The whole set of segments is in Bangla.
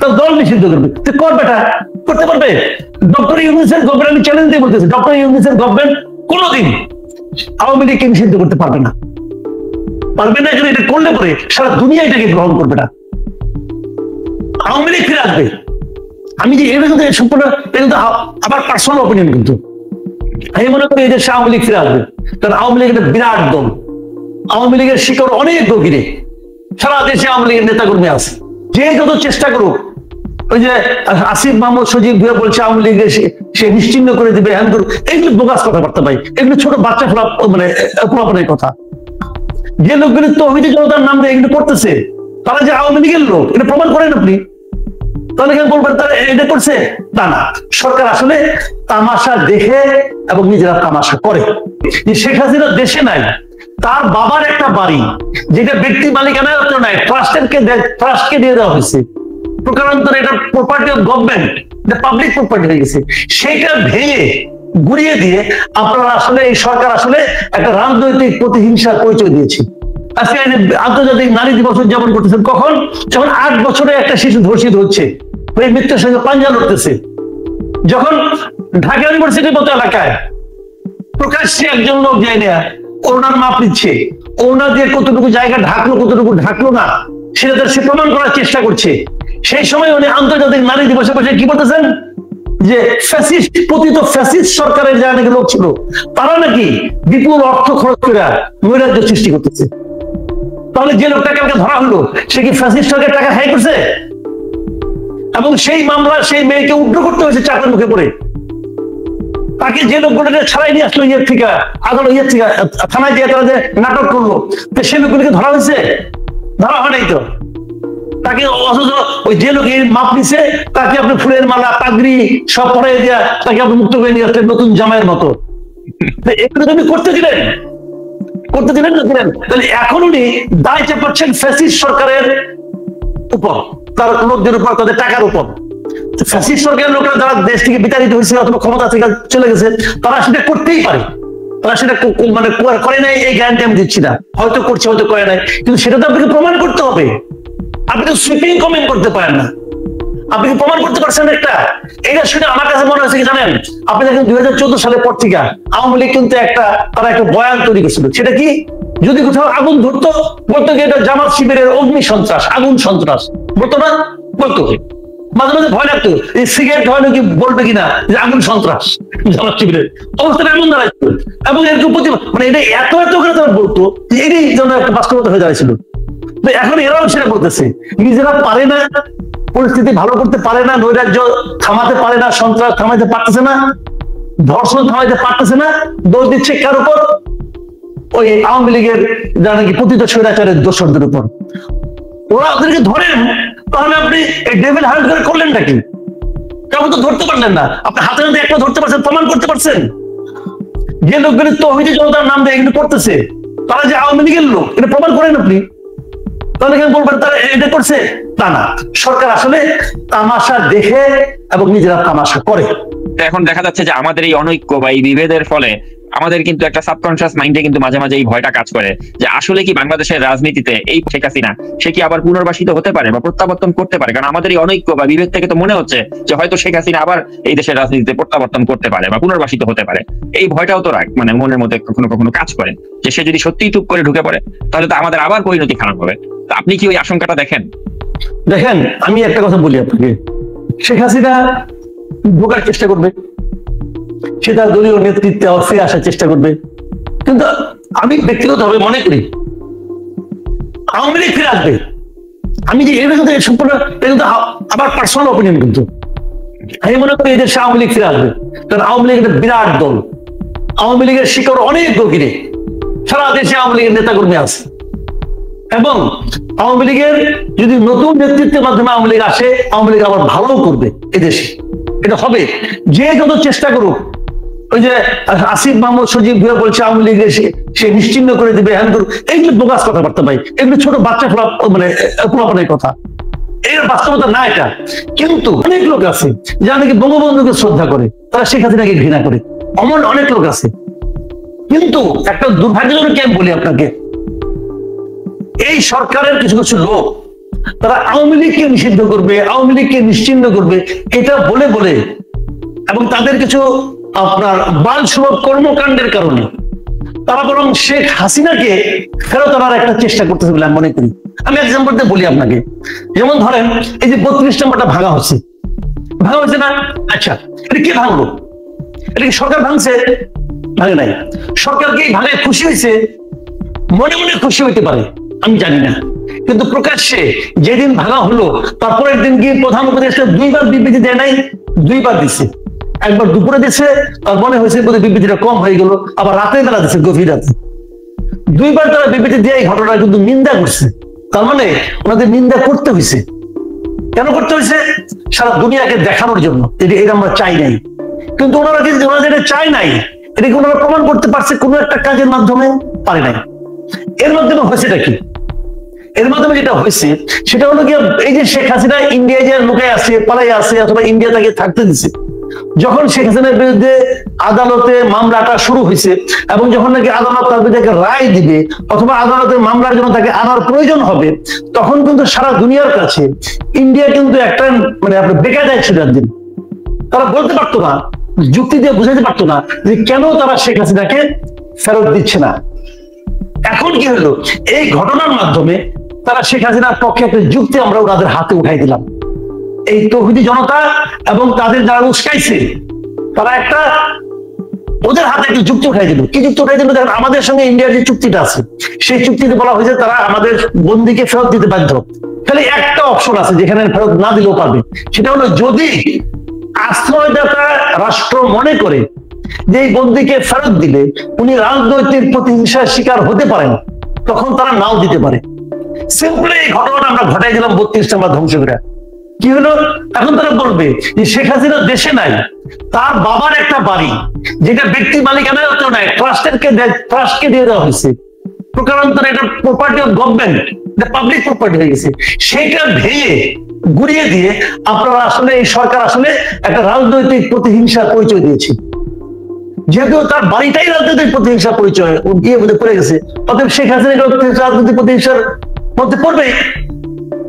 তার দল নিষিদ্ধ করবে। তুই কর বেটা, করতে পারবে? ডক্টর ইউনূসের গভর্নমেন্ট, আমি চ্যালেঞ্জ দিয়ে বলতেছি, ডক্টর ইউনূসের গভর্নমেন্ট কোনোদিন আওয়ামী লীগকে নিষিদ্ধ করতে পারবে না, পারবে না। এখানে এটা করলে পরে সারা দুনিয়া এটাকে গ্রহণ করবে না, আওয়ামী লীগ ফিরে আসবে। আমি যে এটা কিন্তু সম্পূর্ণ আবার পার্সোনাল অপিনিয়ন, কিন্তু আমি মনে করি এই দেশে আওয়ামী লীগ ফিরে আসবে। কারণ আওয়ামী লীগ একটা বিরাট দল, আওয়ামী লীগের শিকড় অনেক গভীরে, সারা দেশে আওয়ামী লীগের নেতাকর্মী আছে। যে যত চেষ্টা করুক, ওই যে আসিফ মাহমুদ সজীব ভুয়া বলছে আওয়ামী লীগ সে নিশ্চিহ্ন করে দিবে, হ্যান করুক, এইগুলো বোগাস কথাবার্তা ভাই, এগুলো ছোট বাচ্চা মানে পোলাপনের কথা। যে লোকগুলো তৌহিদি জনতার নাম দিয়ে এগুলো করতেছে, তারা যে আওয়ামী লীগের লোক, এটা প্রমাণ করেন আপনি? তাহলে কেন বলবেন তারা এটা করছে? তা না, সরকার আসলে তামাশা দেখে এবং নিজেরা তামাশা করে। যে শেখ হাসিনা দেশে নাই, তার বাবার একটা বাড়ি যেটা ব্যক্তি মালিকানায় নাই, ট্রাস্টকে দিয়ে দেওয়া হয়েছে, প্রকারান্তরে এটা প্রপার্টি অফ গভর্নমেন্ট, এটা পাবলিক প্রপার্টি হয়ে গেছে। সেটা ভেঙে গুড়িয়ে দিয়ে আপনারা আসলে এই সরকার আসলে একটা রাজনৈতিক প্রতিহিংসার পরিচয় দিয়েছে। আজকে আন্তর্জাতিক নারী দিবস উদযাপন করতেছেন কখন? যখন 8 বছরে একটা শিশু ধর্ষিত হচ্ছে, ওই মৃত্যুর সঙ্গে পাঞ্জা লড়তেছে। যখন ঢাকা ইউনিভার্সিটির মতো এলাকায় প্রকাশ্যে একজন লোক যায় না, ওনার মাপ নিচ্ছে, ওনার দিয়ে কতটুকু জায়গা ঢাকলো কতটুকু ঢাকলো না সেটা সে প্রমাণ করার চেষ্টা করছে। সেই সময় উনি আন্তর্জাতিক নারী দিবসে বসে কি বলতেছেন যে ফ্যাসিস্ট, পতিত ফ্যাসিস্ট সরকারের যারা নাকি লোক ছিল, তারা নাকি বিপুল অর্থ খরচ করে নৈরাজ্য সৃষ্টি করতেছে। তাহলে যে লোকটা কালকে ধরা হলো, সে কি ফ্যাসিস্ট সরকারের টাকা হাই করছে? এবং সেই মামলা সেই মেয়েকে উদ্র করতে হয়েছে চাকরির মুখে পড়ে। তাকে যে লোকগুলো ছাড়াই নিয়ে আসলো ইয়ের থেকে, আদালত ইয়ের থেকে থানায় দিয়ে তারা যে নাটক করলো, তো সেই লোকগুলিকে ধরা হয়েছে? ধরা হয় নাই তো। তাকে অথচ ওই যে লোক মাপ নিছে, তাকে আপনি ফুলের মালা পাগড়ি সব পরাই দিয়া তাকে আপনি মুক্ত করে নিয়ে আসলেন নতুন জামাইয়ের মতো। এগুলো তুমি করতে দিলেন না দিলেন? তাহলে এখন উনি দায় চাপাচ্ছেন ফ্যাসিস্ট সরকারের উপর, তার লোকদের উপর, তাদের টাকার উপর। ফ্যাসিস্ট সরকারের লোকেরা যারা দেশ থেকে বিতাড়িত হয়েছে অথবা ক্ষমতা থেকে চলে গেছে, তারা সেটা করতেই পারে, তারা সেটা মানে করে নাই এই গ্যারান্টি আমি দিচ্ছি না, হয়তো করছে হয়তো করে নাই, কিন্তু সেটা তো আপনাকে প্রমাণ করতে হবে। আপনি তো সুইপিং কমেন্ট করতে পারেন না, আপনি কি প্রমাণ করতে পারছেন একটা? এটা শুনে আমার কাছে মনে হয়েছে কি জানেন, আপনি দেখেন 2014 সালের পর থেকে আওয়ামী লীগ কিন্তু তারা একটা বয়ান তৈরি করেছিল। সেটা কি? যদি কোথাও আগুন ধরতো, বলতো কি এটা জামাত শিবিরের অগ্নি সন্ত্রাস, আগুন সন্ত্রাস, বলতো না? বলতো। মাঝে মাঝে ভয় লাগতো এই সিগারেট হয় নাকি বলবে কিনা যে আগুন সন্ত্রাস জামাত শিবিরের, অবস্থাটা এমন দাঁড়াইছিল। এবং এরকম মানে এটা এত করে তারা বলতো, এটাই যেন একটা বাস্তবতা হয়ে দাঁড়িয়েছিল। এখন এরাও সেটা বলতেছে, নিজেরা পারে না, পরিস্থিতি ভালো করতে পারে না, নৈরাজ্য থামাতে পারে না, সন্ত্রাস থামাতে পারতেছে না, ধর্ষণ থামাতে পারতেছে না, দোষ দিচ্ছে কার উপর? ওই আওয়ামী লীগের যারা নাকি পতিত স্বৈরাচারের দোষরদের উপর। ওরা ওদেরকে ধরেন, তাহলে আপনি এই ডেভিল হান্ট করে করলেন নাকি? কেমন তো ধরতে পারলেন না, আপনি হাতে হাতে একটা ধরতে পারছেন, প্রমাণ করতে পারছেন। যে লোকগুলি তৌহিদি জনতার নাম দিয়ে এগুলো করতেছে, তারা যে আওয়ামী লীগের লোক, এটা প্রমাণ করেন আপনি? তাহলে কেন বলবেন তারা এটা করছে? তা না, সরকার আসলে তামাশা দেখে এবং নিজেরা তামাশা করে। এখন দেখা যাচ্ছে যে আমাদের এই অনৈক্য বা এই বিভেদের ফলে আমাদের কিন্তু একটা সাবকনসিয়াস মাইন্ডে কিন্তু মাঝে মাঝে এই ভয়টা কাজ করে যে আসলে কি বাংলাদেশের রাজনীতিতে এই শেখ হাসিনা সে কি আবার পুনর্বাসিত হতে পারে বা প্রত্যাবর্তন করতে পারে? কারণ আমাদের এই অনৈক্য বা বিভেদ থেকে তো মনে হচ্ছে যে হয়তো শেখ হাসিনা আবার এই দেশের রাজনীতিতে প্রত্যাবর্তন করতে পারে বা পুনর্বাসিত হতে পারে। এই ভয়টাও তো মানে মনের মধ্যে কখনো কখনো কাজ করে যে সে যদি সত্যিই চুপ করে ঢুকে পড়ে তাহলে তো আমাদের আবার পরিণতি খারাপ হবে। আপনি কি ওই আশঙ্কাটা দেখেন? দেখেন, আমি একটা কথা বলি আপনাকে, শেখ হাসিনা ঢোকার চেষ্টা করবে, সে তার দলীয় নেতৃত্বে ফিরে আসার চেষ্টা করবে, কিন্তু আমি ব্যক্তিগতভাবে মনে করি আওয়ামী লীগ ফিরে আসবে। আমি যে এটা কিন্তু সম্পূর্ণ আবার পার্সোনাল অপিনিয়ন, কিন্তু আমি মনে করি এই দেশে আওয়ামী লীগ ফিরে আসবে। কারণ আওয়ামী লীগ একটা বিরাট দল, আওয়ামী লীগের শিকড় অনেক গভীরে, সারা দেশে আওয়ামী লীগের নেতাকর্মী আছে। এবং আওয়ামী লীগের যদি নতুন নেতৃত্বের মাধ্যমে আওয়ামী লীগ আসে, আওয়ামী লীগ আবার ভালো করবে এদেশে, এটা হবে। যে যত চেষ্টা করুক, ওই যে আসিফ মাহমুদ সজীব ভুয়া বলছে আওয়ামী লীগ সে নিশ্চিহ্ন করে দিবে, হ্যান করুক, এইগুলো বোগাস কথাবার্তা ভাই, এগুলো ছোট বাচ্চা মানে পোলাপনের কথা, এর বাস্তবতা না এটা। কিন্তু অনেক লোক আছে যারা নাকি বঙ্গবন্ধুকে শ্রদ্ধা করে, তারা শেখ হাসিনাকে ঘৃণা করে, অনেক লোক আছে। কিন্তু একটা দুর্ভাগ্যজনক আমি বলি আপনাকে, এই সরকারের কিছু কিছু লোক তারা আওয়ামী লীগকে নিষিদ্ধ করবে, আওয়ামী লীগকে নিশ্চিহ্ন করবে, এটা বলে বলে এবং তাদের কিছু আপনার বালসুলভ কর্মকাণ্ডের কারণে তারা বরং শেখ হাসিনাকে ফেরত আনার একটা চেষ্টা করতেছে বলে আমি মনে করি। আমি এক্সাম্পল দিয়ে বলি আপনাকে, যেমন ধরেন এই যে 32 নম্বরটা ভাঙা হচ্ছে না? আচ্ছা, এটা কে ভাঙলো? এটা কি সরকার ভাঙছে? ভাঙে নাই। সরকার কি ভাঙায় খুশি হয়েছে? মনে মনে খুশি হইতে পারে, আমি জানি না, কিন্তু প্রকাশ্যে যেদিন ভাঙা হলো তারপরের দিন গিয়ে প্রধান উপদেষ্টা 2বার বিবৃতি দেয় নাই, 2বার দিচ্ছে। একবার দুপুরে দিচ্ছে, তার মনে হয়েছে বিবৃতিটা কম হয়ে গেল, আবার রাতে বেলা দিচ্ছে, গভীর রাতে 2বার তারা বিবৃতি দিয়ে এই ঘটনা কিন্তু নিন্দা করছে। তার মানে ওনাদের নিন্দা করতে হয়েছে। কেন করতে হয়েছে? সারা দুনিয়াকে দেখানোর জন্য এটা আমরা চাই নাই। কিন্তু ওনারা কিন্তু যেটা চাই নাই এটাকে ওনারা প্রমাণ করতে পারছে কোনো একটা কাজের মাধ্যমে, পারে নাই। এর মাধ্যমে হয়েছেটা কি? এর মাধ্যমে যেটা হয়েছে সেটা হলো কি, এই যে শেখ হাসিনা ইন্ডিয়ায় যে লুকায় আছে, পালাই আছে, অথবা ইন্ডিয়া তাকে থাকতে দিচ্ছে, যখন শেখ হাসিনার বিরুদ্ধে আদালতে মামলাটা শুরু হয়েছে এবং যখন নাকি আদালত তার বিরুদ্ধে রায় দিবে অথবা আদালতের মামলার জন্য তাকে আনার প্রয়োজন হবে, তখন কিন্তু সারা দুনিয়ার কাছে ইন্ডিয়া কিন্তু একটা মানে আপনার বেকার যায় ছিল একদিন। তারা বলতে পারতো না, যুক্তি দিয়ে বুঝাতে পারতো না যে কেন তারা শেখ হাসিনাকে ফেরত দিচ্ছে না। এখন কি হলো, এই ঘটনার মাধ্যমে তারা শেখ হাসিনার পক্ষে একটা যুক্তি আমরা ওনাদের হাতে উঠাই দিলাম। এই তৌহিদি জনতা এবং তাদের যারা উস্কাইছে তারা একটা ওদের হাতে একটা যুক্তি উঠাই দিল। কি যুক্তি উঠাই দিল? দেখেন, আমাদের সঙ্গে ইন্ডিয়ার যে চুক্তিটা আছে সেই চুক্তিতে বলা হয়েছে তারা আমাদের বন্দীকে ফেরত দিতে বাধ্য। তাহলে একটা অপশন আছে যেখানে ফেরত না দিলেও পারবে, সেটা হলো যদি আশ্রয়দাতা রাষ্ট্র মনে করে যে এই বন্দীকে ফেরত দিলে উনি রাজনৈতিক প্রতিহিংসার শিকার হতে পারেন, তখন তারা নাও দিতে পারে। সিম্পলি এই ঘটনাটা আমরা ঘটাই দিলাম 32 নম্বর ধ্বংস করে। কি হলো, এখন তারা বলবে যে শেখ হাসিনা দেশে নাই, তার বাবার একটা বাড়ি যেটা ব্যক্তি মালিকানায় হতো না, ট্রাস্টকে দিয়ে দেওয়া হয়েছে, প্রকারান্তরে এটা প্রপার্টি অফ গভর্নমেন্ট, এটা পাবলিক প্রপার্টি হয়ে গেছে, সেটা ভেঙে গুড়িয়ে দিয়ে আপনারা আসলে এই সরকার আসলে একটা রাজনৈতিক প্রতিহিংসার পরিচয় দিয়েছে। যেহেতু তার বাড়িটাই রাজনৈতিক প্রতিহিংসার পরিচয় গিয়ে পড়ে গেছে, অতএব শেখ হাসিনা রাজনৈতিক প্রতিহিংসার মধ্যে পড়বে।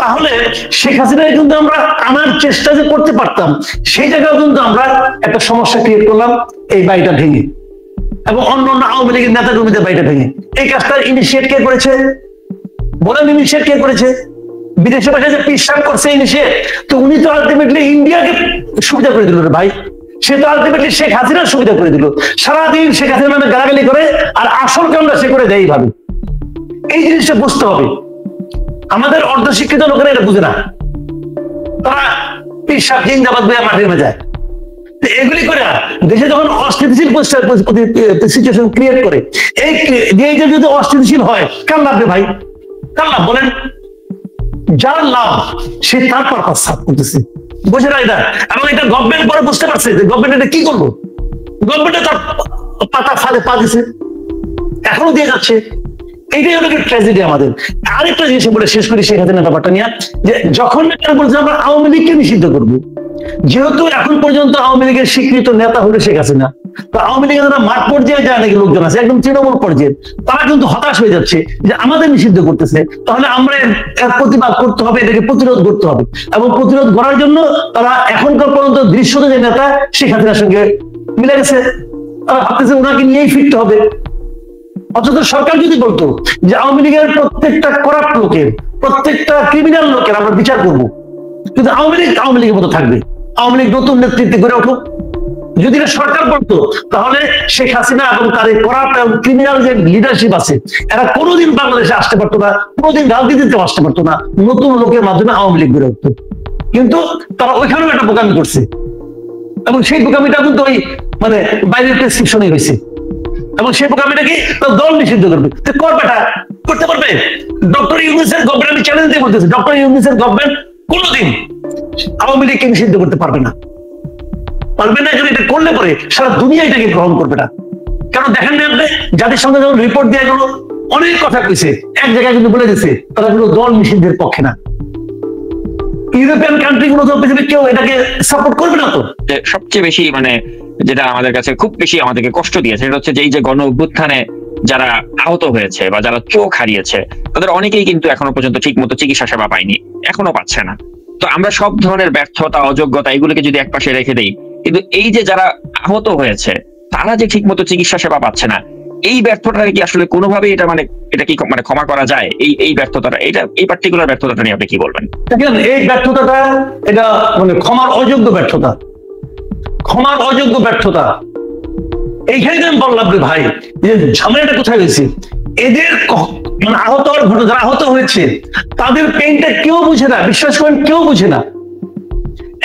তাহলে শেখ হাসিনাকে কিন্তু আমরা আনার চেষ্টা যে করতে পারতাম, সেই জায়গায় কিন্তু আমরা একটা সমস্যা ক্রিয়েট করলাম এই বাড়িটা ভেঙে, এবং অন্য অন্য আওয়ামী লীগের নেতা কর্মীদের বাড়িটা ভেঙে। এই কাজটা ইনিশিয়েট কে করেছে বলেন? ইনিশিয়েট কে করেছে? বিদেশে বসে যে পিসাব করছে ইনিশিয়েট, তো উনি তো আলটিমেটলি ইন্ডিয়াকে সুবিধা করে দিল রে ভাই। সে তো আলটিমেটলি শেখ হাসিনার সুবিধা করে দিল, সারাদিন শেখ হাসিনা নামে গালাগালি করে, আর আসল কামটা সে করে দেয় এইভাবে। এই জিনিসটা বুঝতে হবে। আমাদের অর্ধশিক্ষিত লোকেরা এটা বুঝে না, তারা পিসাব জিন্দাবাদ বলে মাঠে নেমে যায়। এগুলি করে দেশে যখন অস্থিতিশীল সিচুয়েশন ক্রিয়েট করে, এই যে যদি অস্থিতিশীল হয়, কার লাভ রে ভাই? কার লাভ বলেন? যার লাভ সে তার পারপাস সাফ করতেছে, বুঝে না এটা। এবং এটা গভর্নমেন্ট পরে বুঝতে পারছে যে গভর্নমেন্ট এটা কি করবো, গভর্নমেন্ট তার পাতা ফাঁদে পা দিছে, এখনো দিয়ে যাচ্ছে। এইটাই হলো ট্র্যাজেডি আমাদের। আরেকটা জিনিস বলে শেষ করি শেখ হাসিনার ব্যাপারটা নিয়ে, যে যখন বলছে আমরা আওয়ামী লীগকে নিষিদ্ধ করবো, যেহেতু এখন পর্যন্ত আওয়ামী লীগের স্বীকৃত নেতা হলো শেখ হাসিনা, তো আওয়ামী লীগের যারা মাঠ পর্যায়ে যায় নাকি লোকজন আছে, একদম তৃণমূল পর্যায়ে, তারা কিন্তু হতাশ হয়ে যাচ্ছে যে আমাদের নিষিদ্ধ করতেছে, তাহলে আমরা এর প্রতিবাদ করতে হবে, এটাকে প্রতিরোধ করতে হবে। এবং প্রতিরোধ করার জন্য তারা এখনকার পর্যন্ত দৃশ্যত যে নেতা শেখ হাসিনার সঙ্গে মিলে গেছে, তারা ভাবতেছে ওনাকে নিয়েই ফিরতে হবে। অথচ সরকার যদি বলতো যে আওয়ামী লীগের প্রত্যেকটা করাপ্ট লোকের, প্রত্যেকটা ক্রিমিনাল লোকের আমরা বিচার করব, কিন্তু আওয়ামী লীগের মতো থাকবে, আওয়ামী লীগ নতুন নেতৃত্বে গড়ে উঠুক, যদি এটা সরকার বলতো, তাহলে শেখ হাসিনা এবং তার এই করাপ্ট এবং ক্রিমিনাল যে লিডারশিপ আছে, এরা কোনোদিন বাংলাদেশে আসতে পারতো না, কোনোদিন রাজনীতিতে আসতে পারতো না, নতুন লোকের মাধ্যমে আওয়ামী লীগ গড়ে উঠতো। কিন্তু তারা ওইখানেও একটা বোকামি করছে, এবং সেই বোকামিটা কিন্তু ওই মানে বাইরের প্রেসক্রিপশনই হয়েছে। এবং সেই বোকামিটা কি দল নিষিদ্ধ করবে, কর বেটা, করতে পারবে? ডক্টর ইউনূসের গভর্নমেন্ট, আমি চ্যালেঞ্জ দিয়ে বলতেছি, ডক্টর ইউনূসের গভর্নমেন্ট কোনোদিন আওয়ামী লীগকে নিষিদ্ধ করতে পারবে না, পারবে না। যদি এটা করলে পরে সারা দুনিয়া এটাকে গ্রহণ করবে না। কারণ দেখেন না আপনি, জাতিসংঘ যখন রিপোর্ট দিয়ে গেল অনেক কথা কইছে, এক জায়গায় কিন্তু বলে দিচ্ছে তারা কোনো দল নিষিদ্ধের পক্ষে না। ইউরোপিয়ান কান্ট্রি গুলো তো পৃথিবীর কেউ এটাকে সাপোর্ট করবে না। তো সবচেয়ে বেশি মানে যেটা আমাদের কাছে খুব বেশি আমাদেরকে কষ্ট দিয়েছে সেটা হচ্ছে যে এই যে গণ অভ্যুত্থানে যারা আহত হয়েছে বা যারা চোখ হারিয়েছে তাদের অনেকেই কিন্তু এখনো পর্যন্ত ঠিক মতো চিকিৎসা সেবা পায়নি, এখনো পাচ্ছে না। তো আমরা সব ধরনের ব্যর্থতা, অযোগ্যতা এগুলোকে যদি একপাশে রেখে দেই, কিন্তু এই যে যারা আহত হয়েছে তারা যে ঠিক মতো চিকিৎসা সেবা পাচ্ছে না, এই ব্যর্থতাকে কি আসলে কোনোভাবেই এটা কি মানে ক্ষমা করা যায়? এই ব্যর্থতাটা, এই পার্টিকুলার ব্যর্থতাটা নিয়ে আপনি কি বলবেন? দেখেন, এই ব্যর্থতাটা এটা মানে ক্ষমার অযোগ্য ব্যর্থতা, ক্ষমার অযোগ্য ব্যর্থতা। এইখানে আমি বললাম রে ভাই, যে ঝামেলাটা কোথায় হয়েছে, এদের মানে আহত হওয়ার ঘটনা, যারা আহত হয়েছে তাদের পেইনটা কেউ বুঝে না, বিশ্বাস করেন কেউ বুঝে না।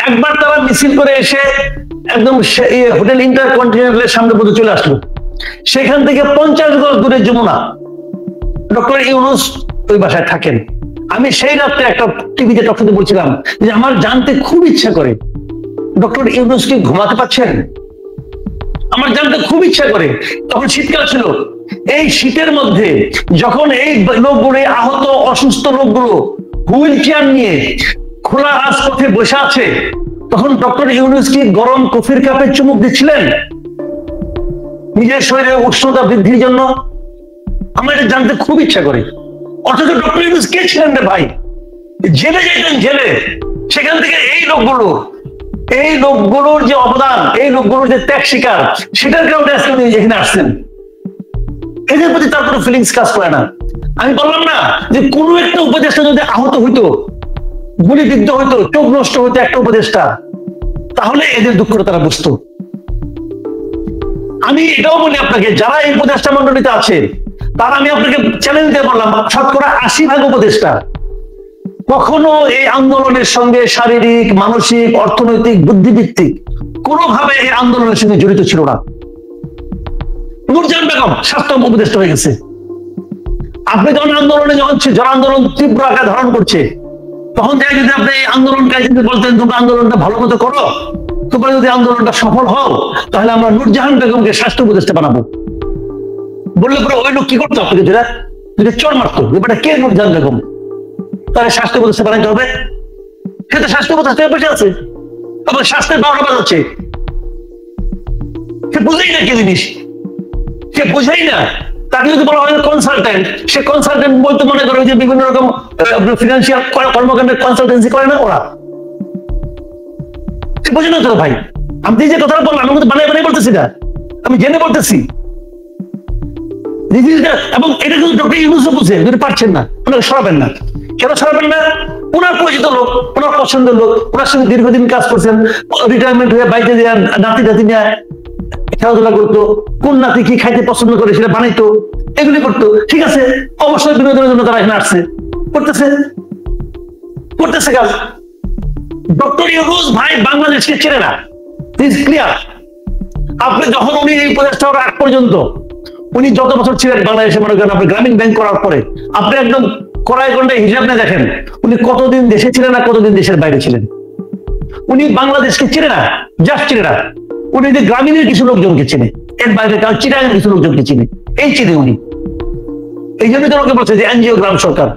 একবার তারা মিছিল করে এসে একদম হোটেল ইন্টারকন্টিনেন্টালের সামনে পর্যন্ত চলে আসলো, সেখান থেকে 50 গজ দূরে যমুনা, ডক্টর ইউনূস ওই বাসায় থাকেন। আমি সেই রাত্রে একটা টিভিতে টকশোতে বলছিলাম যে আমার জানতে খুব ইচ্ছা করে ডক্টর ইউনূস কি ঘুমাতে পারছেন, আমার জানতে খুব ইচ্ছা করে। তখন শীতকাল ছিল, এই শীতের মধ্যে যখন এই লোকগুলো, আহত অসুস্থ লোকগুলো হুইল চেয়ার নিয়ে খোলা রাজপথে বসে আছে, তখন ডক্টর ইউনূস কি গরম কফির কাপে চুমুক দিচ্ছিলেন নিজের শরীরে উষ্ণতা বৃদ্ধির জন্য? আমার এটা জানতে খুব ইচ্ছা করে। অথচ ডক্টর ইউনূস কে ছিলেন রে ভাই? জেলে যেতেন, জেলে। সেখান থেকে এই লোকগুলোর যে অবদান, এই লোকগুলোর যে ত্যাগ স্বীকার, সেটার কারণে আজকে উনি এখানে আসছেন। এদের প্রতি তার কোনো ফিলিংস কাজ করে না। আমি বললাম না যে কোনো একটা উপদেষ্টা যদি আহত হইতো, গুলিবিদ্ধ হইতো, চোখ নষ্ট হইতো একটা উপদেষ্টা, তাহলে এদের দুঃখটা তারা বুঝতো। আমি এটাও বলি আপনাকে, যারা এই উপদেষ্টা মন্ডলীতে আছে তারা, আমি আপনাকে চ্যালেঞ্জ দিয়ে বললাম, শতকরা 80% উপদেষ্টা কখনো এই আন্দোলনের সঙ্গে শারীরিক, মানসিক, অর্থনৈতিক, বুদ্ধিভিত্তিক কোনোভাবে এই আন্দোলনের সঙ্গে জড়িত ছিল না। নূরজাহান বেগম স্বাস্থ্য উপদেষ্টা হয়ে গেছে। আপনি যখন আন্দোলনে যারা আন্দোলন তীব্র আকার ধারণ করছে, তখন থেকে যদি আপনি এই আন্দোলনকারী বলতেন তোমরা আন্দোলনটা ভালো মতো করো, তোমরা যদি আন্দোলনটা সফল হও, তাহলে আমরা নূরজাহান বেগমকে স্বাস্থ্য উপদেষ্টা বানাবো, বললে পরে ওই লোক কি করতো? আপনাকে যদি চোর মারতো, ব্যাপারটা কে নূরজাহান বেগম, তাহলে স্বাস্থ্য উপদেষ্টা বানাইতে হবে। সে তো স্বাস্থ্য উপদেষ্টা বসে আছে, আবার স্বাস্থ্যের 12টা বাজাচ্ছে। সে বুঝেই না কি জিনিস, সে বুঝেই না। তাকে যদি বলা হয় কনসালটেন্ট, সে কনসালটেন্ট বলতে মনে করে যে বিভিন্ন রকম ফিনান্সিয়াল কর্মকাণ্ডের কনসালটেন্সি করে না ওরা, সে বুঝে না তো ভাই। আমি যে কথাটা বললাম, আমি কিন্তু বানিয়ে বলতেছি না, আমি জেনে বলতেছি। এবং এটা কিন্তু ডক্টর ইউনূসও বুঝে, যদি পারছেন না ওনাকে সরাবেন না। কেন সরাবেন না? ওনার পরিচিত লোক, ওনার পছন্দের লোক, ওনার সঙ্গে দীর্ঘদিন কাজ করছেন, রিটায়ারমেন্ট হয়ে বাইরে দিয়ে নাতি নিয়ে খেলাধুলা করতো, কোন নাতি কি খাইতে পছন্দ করে সেটা বানাইতো, এগুলি করতো। ঠিক আছে, অবশ্যই বিনোদনের জন্য তারা এখানে আসছে, করতেছে কাজ। ডক্টর ইউনূস ভাই বাংলাদেশকে চেনে না, ক্লিয়ার। আপনি যখন উনি এই উপদেষ্টা হওয়ার আগ পর্যন্ত, উনি যত বছর ছিলেন বাংলাদেশে, মনে করেন আপনি গ্রামীণ ব্যাংক করার পরে, আপনি একদম কড়াই গন্ডায় হিসাব না দেখেন উনি কতদিন দেশে ছিলেন আর কতদিন দেশের বাইরে ছিলেন। উনি বাংলাদেশকে চিনে না, জাস্ট চিনে না, উনি যে গ্রামীণের কিছু লোকজনকে চিনে, এর বাইরে চিটাগাং কিছু লোকজনকে চিনে, এই চিনে উনি। এই জন্যই তো লোকে বলছে যে এনজিও গ্রাম সরকার।